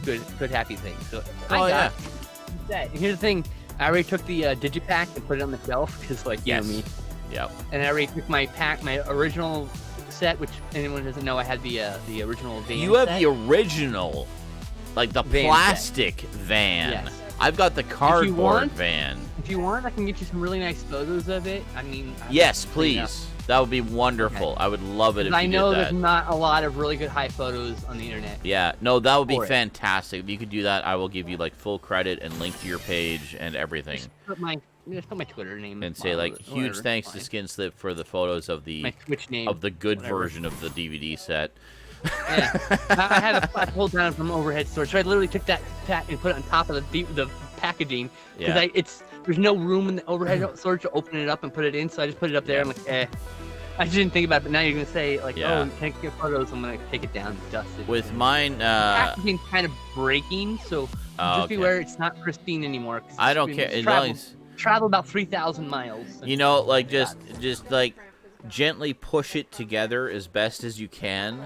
good happy thing. So Oh, yeah. that. And here's the thing, I already took the digipack and put it on the shelf because, like, you know me. Yep. And I already took my original set, which anyone doesn't know, I had the original van. You have set. the original, like the Van plastic van. Yes. I've got the cardboard van. If you want, I can get you some really nice photos of it. I mean, Yes, please. That would be wonderful. Okay. I would love it if you I know did there's that. not a lot of really good high photos on the internet. Yeah, no, that would be For it. fantastic. If you could do that, I will give you like full credit and link to your page and everything. Just put my Twitter name And say like huge thanks to Skinslip for the photos of the my Twitch name of the good whatever. version of the DVD set. Yeah, I had a pulled down from overhead storage, so I literally took that pack and put it on top of the packaging because Yeah. there's no room in the overhead storage to open it up and put it in, so I just put it up there. I'm like, I just didn't think about it, but now you're gonna say like, Yeah. oh, you can't get photos. I'm gonna take it down and dust it. With mine, packaging's kind of breaking, so just okay. beware it's not pristine anymore. I don't care. As long as Travel about 3,000 miles. you know, like just like gently push it together as best as you can.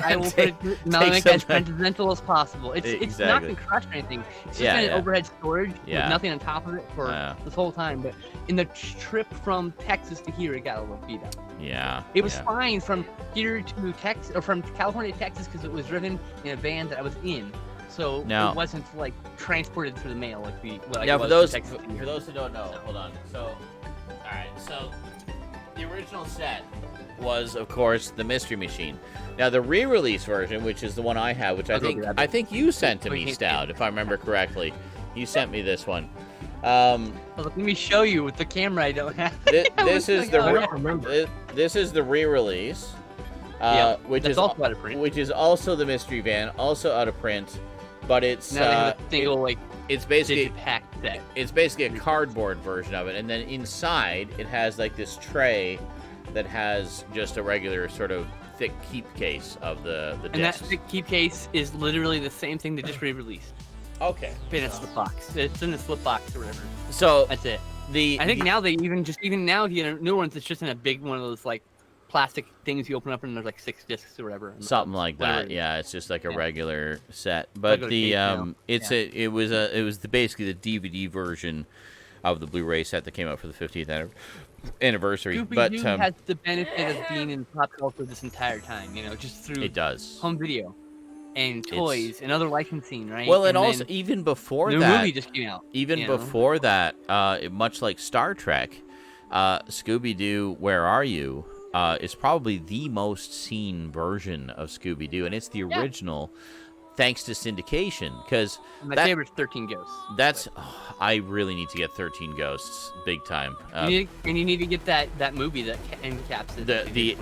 I will Take- put it, make some it as gentle as possible. It's not Exactly. gonna crush or anything. It's just Yeah, been yeah. overhead storage Yeah. with nothing on top of it for Yeah. this whole time. But in the trip from Texas to here, it got a little beat up. Yeah. It was yeah. fine from here to Texas, or from California to Texas, because it was driven in a van that I was in. So Now- it wasn't like transported through the mail like Now, it for was those from Texas to here. for those who don't know, hold on. So, all right. So, the original set was, of course, the Mystery Machine. Now, the re-release version, which is the one I have, which I'll go grab it. I think you sent to We me, can't- Stout, if I remember correctly. You sent me this one. Well, let me show you with the camera I don't have. This is the I re- don't remember. this is the re-release, Yeah, which that's is also out of print. which is also the Mystery Van, also out of print, but it's Now they have a single like it's basically digipack set. it's basically a cardboard version of it, and then inside it has like this tray that has just a regular sort of thick keep case of the And that discs. thick keep case is literally the same thing they just re-released. Okay. In a slip box. It's in a slip box or whatever. So That's it. the I think now they even now the new ones, it's just in a big one of those like plastic things you open up and there's like 6 discs or whatever. something like Whatever that. it is. Yeah, it's just like a Yeah. regular set. But Regular the case, you know. it's it was basically the DVD version of the Blu-ray set that came out for the 50th anniversary. But Scooby-Doo has the benefit of being in pop culture this entire time, just through it does. home video and toys and other licensing, right? Well, and also then even before the that, movie just came out. even you know? before that, much like Star Trek, Scooby-Doo, Where Are You? Is probably the most seen version of Scooby-Doo, and it's the original, thanks to syndication. Because My favorite's 13 Ghosts. that's I really need to get 13 Ghosts big time. You need to get that movie that encaps it.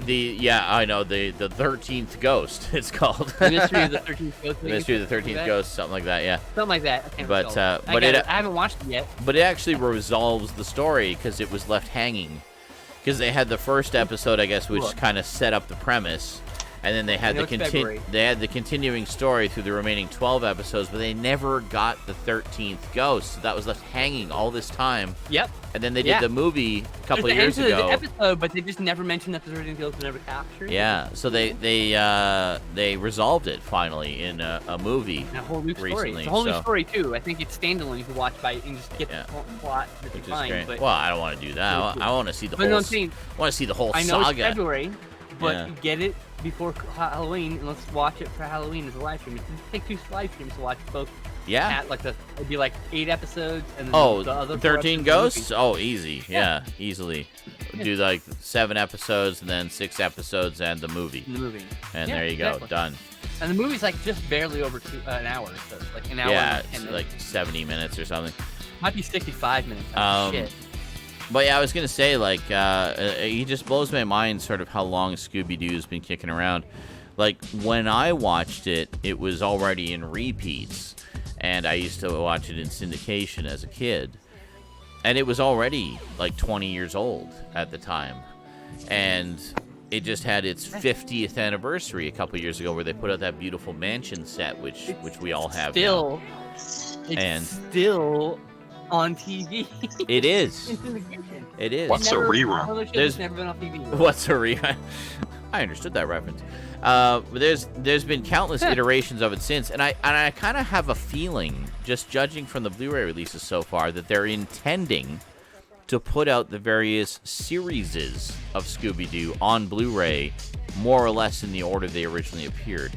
The I know the 13th Ghost. It's called The Mystery of the 13th Ghost. The Mystery of the 13th Ghost, something like that. Yeah. Something like that. I can't But, recall. but I haven't watched it yet. But it actually resolves the story because it was left hanging. Because they had the first episode, I guess, which kind of set up the premise, and then they had the continuing story through the remaining 12 episodes, but they never got the 13th ghost. So that was left hanging all this time. Yep. And then they did the movie a couple of years ago. The episode, but they just never mentioned that the 13th Ghost was never captured. Yeah. So they resolved it finally in a movie. And a whole new story. Recently, It's a whole new so- story too. I think it's standalone. You can watch by and just get the plot that you Which is find. great. But Well, I don't want to do that. I want to see the But whole. no, I'm saying, I want to see the whole I know it's saga. February, but Yeah. get it before Halloween, and let's watch it for Halloween as a live stream. It take 2 live streams to watch both. Yeah. At like it'd be like 8 episodes, and then Oh, the other 13 ghosts? Oh, easy. Yeah. Yeah, easily. Do like 7 episodes and then 6 episodes and the movie. The movie. And Yeah, there you go, exactly. done. And the movie's like just barely over an hour, so it's like an hour. Yeah, and 10 it's minutes. like 70 minutes or something. Might be 65 minutes. Shit. But yeah, I was gonna say like he just blows my mind sort of how long Scooby-Doo's been kicking around. Like when I watched it, it was already in repeats, and I used to watch it in syndication as a kid, and it was already like 20 years old at the time, and it just had its 50th anniversary a couple years ago where they put out that beautiful mansion set, which we all have now. It's still on TV. It is. In syndication. It is. What's a rerun? There's There's- never been on TV. What's a rerun? I understood that reference. There's been countless iterations of it since, and I kind of have a feeling, just judging from the Blu-ray releases so far, that they're intending to put out the various series of Scooby-Doo on Blu-ray, more or less in the order they originally appeared.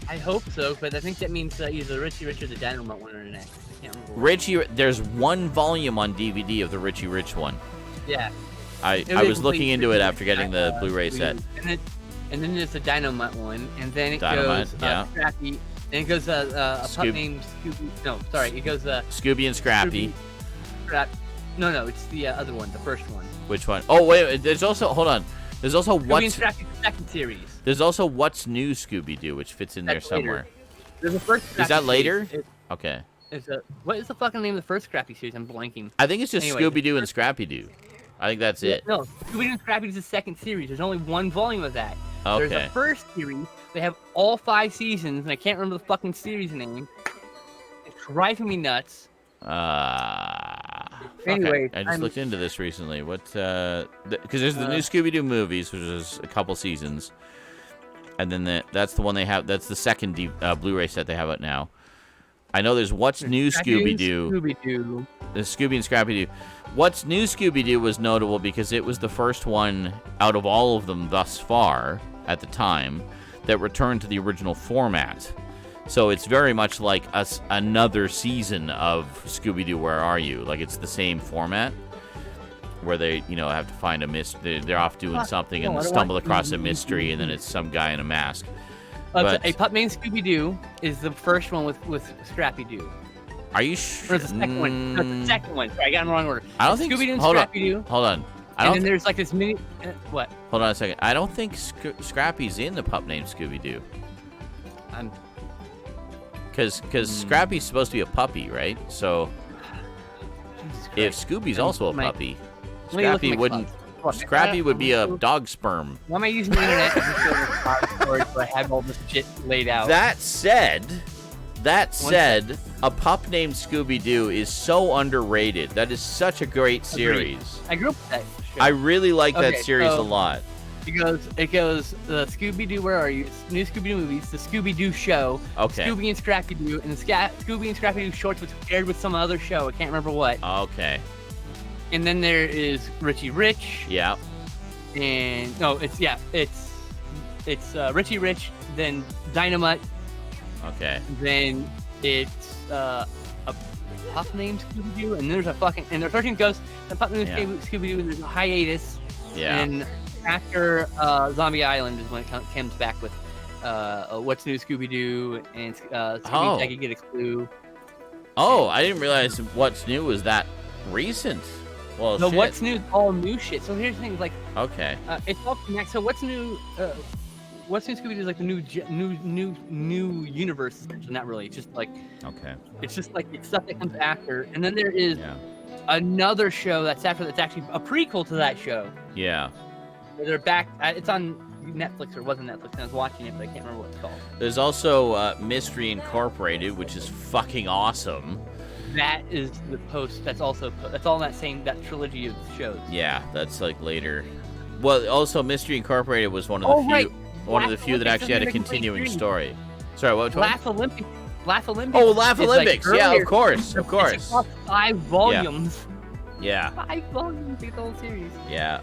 I hope so, but I think that means either Richie Rich or the Dynamite one are next. I can't remember. Richie, there's one volume on DVD of the Richie Rich one. Yeah. I was looking into it after getting the Blu-ray set. And then there's the Dynamite one, and then it Dynamite, goes yeah. Scrappy, and it goes a pup named Scooby. No, sorry, it goes Scooby and Scrappy. No, it's the other one, the first one. Which one? Oh wait, there's also There's also Scooby and Scrappy, the second series. There's also What's New Scooby-Doo, which fits in there somewhere. Later. There's a first. Scrappy Is that later? Series. Okay. What is the fucking name of the first Scrappy series? I'm blanking. I think it's just Anyway, Scooby-Doo and Scrappy-Doo. I think that's it. No, Scooby-Doo and Scrappy is the second series. There's only one volume of that. Okay. There's a first series. They have all 5 seasons, and I can't remember the fucking series name. It's driving me nuts. Anyway, I just looked into this recently. What? Because there's the new Scooby-Doo movies, which is a couple seasons, and then that's the one they have. That's the second Blu-ray set they have out now. I know there's What's New Scooby-Doo. Scooby-Doo. There's Scooby and Scrappy-Doo. What's New Scooby-Doo was notable because it was the first one out of all of them thus far at the time that returned to the original format. So it's very much like another season of Scooby-Doo, Where Are You? Like, it's the same format where they, have to find a mystery. They're off doing something and stumble across a mystery, and then it's some guy in a mask. A Pup Named Scooby-Doo is the first one with Scrappy-Doo. Are you sure? Or the second one. No, the second one. Sorry, I got it in the wrong order. I don't think Scooby-Doo and hold Scrappy-Doo. Hold on. And then there's like this mini... what? Hold on a second. I don't think Scrappy's in the Pup Named Scooby-Doo. Because Scrappy's supposed to be a puppy, right? So if Scooby's also a puppy, Scrappy would be a dog sperm. Why am I using the internet to show the so I have all this shit laid out? That said, A Pup Named Scooby-Doo is so underrated. That is such a great series. I grew up with that show. I really like that series a lot. It goes the Scooby-Doo, Where Are You? New Scooby-Doo movies, the Scooby-Doo show, Scooby and Scrappy-Doo, and the Scooby and Scrappy-Doo shorts, which aired with some other show. I can't remember what. Okay. And then there is Richie Rich. Yeah. And no, it's Richie Rich, then Dynamite. Okay. Then it's a pup named Scooby-Doo, and there's there's 13 Ghosts, a pup named Scooby-Doo, and there's a hiatus. Yeah. And after Zombie Island is when it comes back with What's New Scooby-Doo and Scooby I Can Get a Clue. Oh, I didn't realize What's New was that recent. Well, no, What's New is all new shit. So here's the thing, like, it's all connected. So What's New Scooby-Doo is like the new universe. Not really. It's just like it's just like it's stuff that comes after, and then there is another show that's after that's actually a prequel to that show. Yeah. Where they're back. It's on Netflix, or it wasn't Netflix, and I was watching it, but I can't remember what it's called. There's also Mystery Incorporated, which is fucking awesome. That is the post. That's all in that trilogy of shows. Yeah, that's like later. Well, also Mystery Incorporated was one of the few that actually had a continuing story. Sorry, what? Laugh Olympics. Oh, Laugh Olympics. Like yeah, of course. It's 5 volumes. Yeah. 5 volumes. The whole series. Yeah.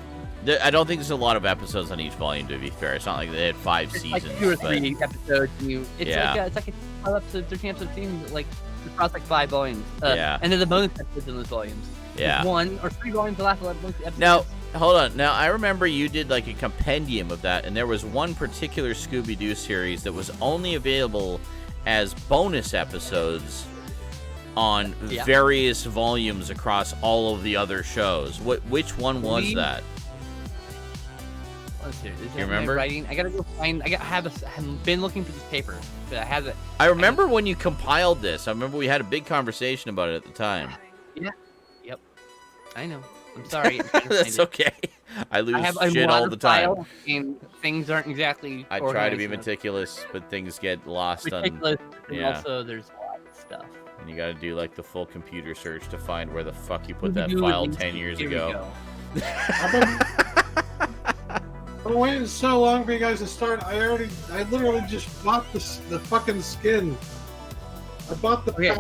I don't think there's a lot of episodes on each volume, to be fair. It's not like they had 5 seasons. Like 2 or 3 episodes. It's like a 13 episode season, like across like 5 volumes. And then the bonus episodes in those volumes. Yeah. There's 1 or 3 volumes of Laugh Olympics episodes. Now, hold on. Now, I remember you did like a compendium of that, and there was one particular Scooby-Doo series that was only available as bonus episodes on various volumes across all of the other shows. Which one was that? Do you remember? I gotta go find. I have been looking for this paper, but I have it. I remember when you compiled this. I remember we had a big conversation about it at the time. Yeah. Yep. I know. I'm sorry. That's okay. I lose shit all the time. And things aren't exactly. I try to be meticulous, but things get lost ridiculous, and also there's a lot of stuff. And you got to do like the full computer search to find where the fuck you put that file 10 years ago. I waited so long for you guys to start. I literally just bought the fucking skin. I bought the pack.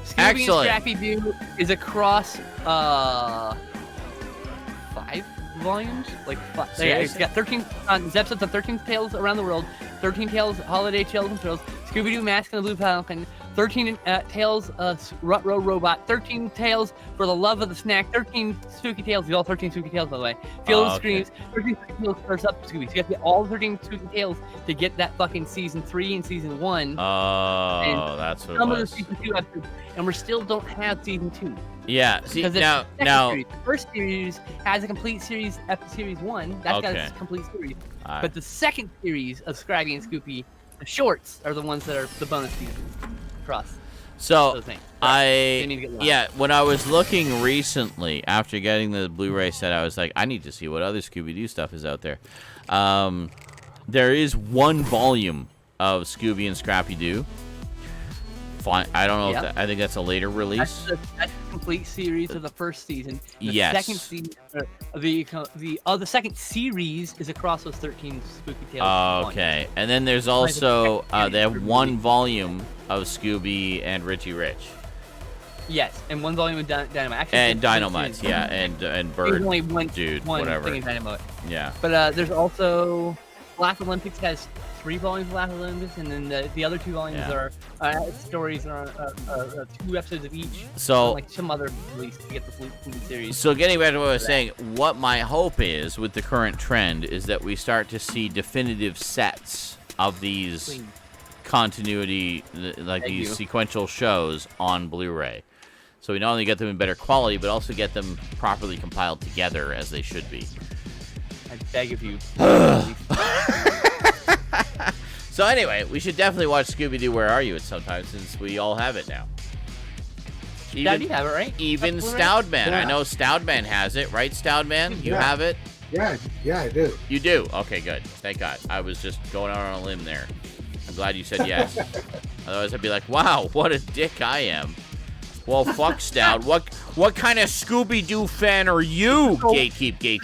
Scooby Excellent. and Scrappy-Doo is across 5 volumes. Like, yeah, it's got 13 episodes of 13 Tales Around the World, 13 Tales Holiday Chills and Thrills, Scooby-Doo Mask and the Blue Falcon, 13 Tales Rut-Row Robot, 13 Tales for the Love of the Snack, 13 Spooky Tales. These are all 13 Spooky Tales, by the way. Field of Screams, 13 Spooky Tales for Sub Scooby. So you have to get all 13 Spooky Tales to get that fucking season 3 and season 1. Oh, that's what it was. Some of the season 2 episodes, and we still don't have season 2. Yeah, see, now... Series. The first series has a complete series, series 1. That's got a complete series. Right. But the second series of Scrappy and Scoopy, the shorts, are the ones that are the bonus seasons. So when I was looking recently after getting the Blu-ray set, I was like, I need to see what other Scooby-Doo stuff is out there. There is one volume of Scooby and Scrappy-Doo. Fine, I don't know. I think that's a later release. That's the complete series of the first season. The second season, the second series is across those 13 Spooky Tales. Okay, and then there's also they have one volume of Scooby and Richie Rich. Yes, and one volume of Dynamite. Actually, and Dynamite, yeah, and Bird, only one whatever. thing in Dynamite. Yeah. But there's also Laugh Olympics has 3 volumes of Laugh Olympics, and then the other 2 volumes are stories are 2 episodes of each. So like some other release to get the full series. So getting back to what I was saying, what my hope is with the current trend is that we start to see definitive sets of these continuity, like these sequential shows on Blu-ray. So we not only get them in better quality, but also get them properly compiled together as they should be. I beg of you. So anyway, we should definitely watch Scooby-Doo Where Are You at some time, since we all have it now. Even, you have it, right? Even Stoudman. I know Stoudman has it, right, Stoudman? You have it? Yeah, I do. You do? Okay, good. Thank God. I was just going out on a limb there. I'm glad you said yes. Otherwise, I'd be like, wow, what a dick I am. Well, fuck, Stout. What kind of Scooby-Doo fan are you? Gatekeep.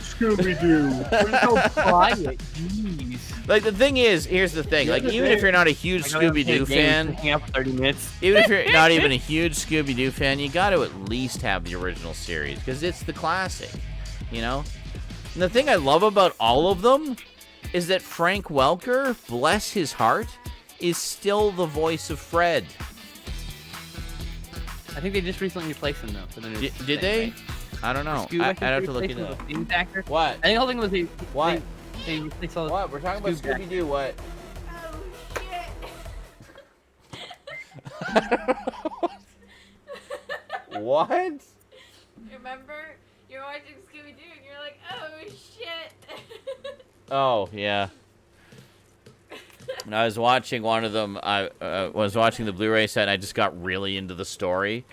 Scooby-Doo. So quiet. Jeez. Like, the thing is, here's the thing. Like, even if you're not a huge Scooby-Doo fan, hang out for 30 minutes. Even if you're not even a huge Scooby-Doo fan, you got to at least have the original series, because it's the classic, you know? And the thing I love about all of them is that Frank Welker, bless his heart, is still the voice of Fred. I think they just recently replaced him, though. For the new Did they? Right? I don't know. I'd have to look it up. What? I think the whole thing was what? They what? We're talking about Scooby-Doo. What? Oh, shit. What? Remember? You're watching Scooby-Doo and you're like, oh, shit. Oh, yeah. When I was watching one of them, I was watching the Blu-ray set, and I just got really into the story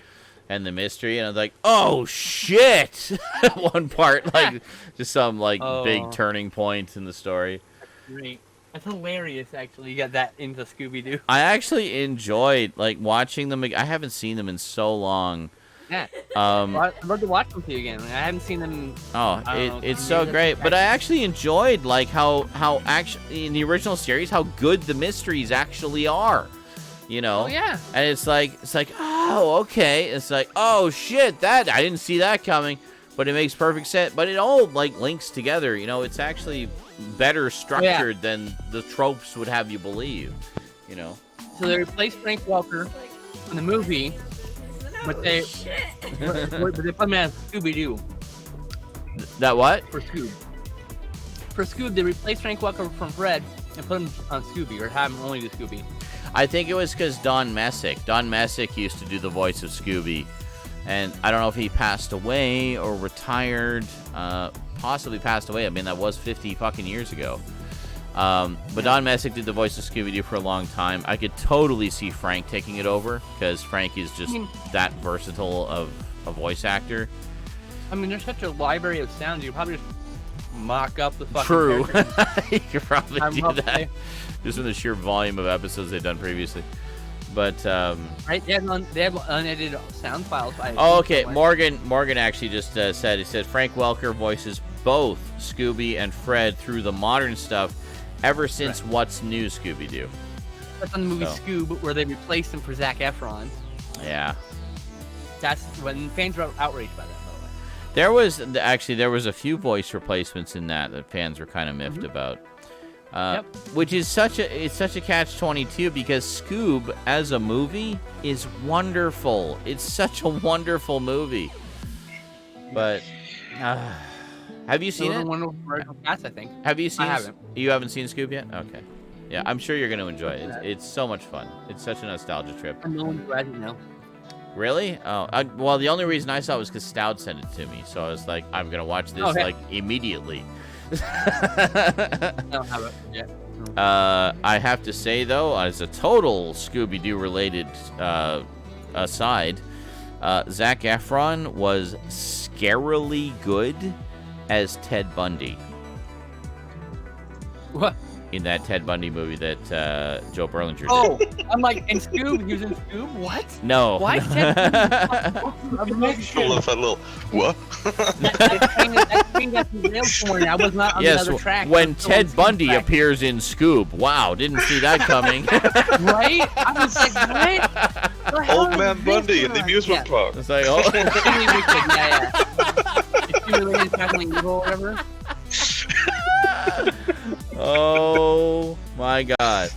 and the mystery, and I was like, oh, shit! One part, like, just some, like, big turning point in the story. Great. That's hilarious, actually. You got that into Scooby-Doo. I actually enjoyed, like, watching them. I haven't seen them in so long. Yeah. I'd love to watch them with you again. I haven't seen them. It's so great. But I actually enjoyed like how actually in the original series how good the mysteries actually are. You know? Oh yeah. And it's like oh okay. It's like oh shit that I didn't see that coming, but it makes perfect sense. But it all like links together. You know, it's actually better structured than the tropes would have you believe. You know. So they replaced Frank Welker in the movie. But they put him as Scooby-Doo. That what? For Scoob. For Scoob, they replaced Frank Welker from Fred and put him on Scooby, or have him only do Scooby. I think it was because Don Messick. Don Messick used to do the voice of Scooby. And I don't know if he passed away or retired. Possibly passed away. I mean, that was 50 fucking years ago. But Don Messick did the voice of Scooby-Doo for a long time. I could totally see Frank taking it over, because Frank is just that versatile of a voice actor. I mean, there's such a library of sounds, you could probably just mock up the fucking True. You could probably do that. Say. Just from the sheer volume of episodes they've done previously. But, right, they have unedited sound files. Okay, Morgan actually just said, he said, Frank Welker voices both Scooby and Fred through the modern stuff ever since What's New Scooby-Doo. That's on the movie Scoob, where they replaced him for Zac Efron. Yeah. That's when fans were outraged by that, by the way. There was a few voice replacements in that fans were kind of miffed about. Which is such a catch-22 because Scoob as a movie is wonderful. It's such a wonderful movie. But have you seen it? I think. Have you seen? I haven't. You haven't seen Scoob yet? Okay. Yeah, I'm sure you're going to enjoy it. It's so much fun. It's such a nostalgia trip. I'm the one who hasn't now. Really? Oh, well, the only reain I saw was because Stout sent it to me, so I was like, I'm going to watch this like immediately. I don't have it yet. I have to say, though, as a total Scooby-Doo related aside, Zac Efron was scarily good as Ted Bundy. What? In that Ted Bundy movie that Joe Berlinger did. Oh, I'm like, in Scoob? He was in Scoob? What? No. Why Ted Bundy? What? That thing got derailed for me. I was not on the other track. When Ted Bundy appears in Scoob. Wow, didn't see that coming. Right? I was like, what? Old Man Bundy in the amusement park. It's like, oh. Extremely wicked, yeah. Extremely related, tackling evil or whatever. Oh my God.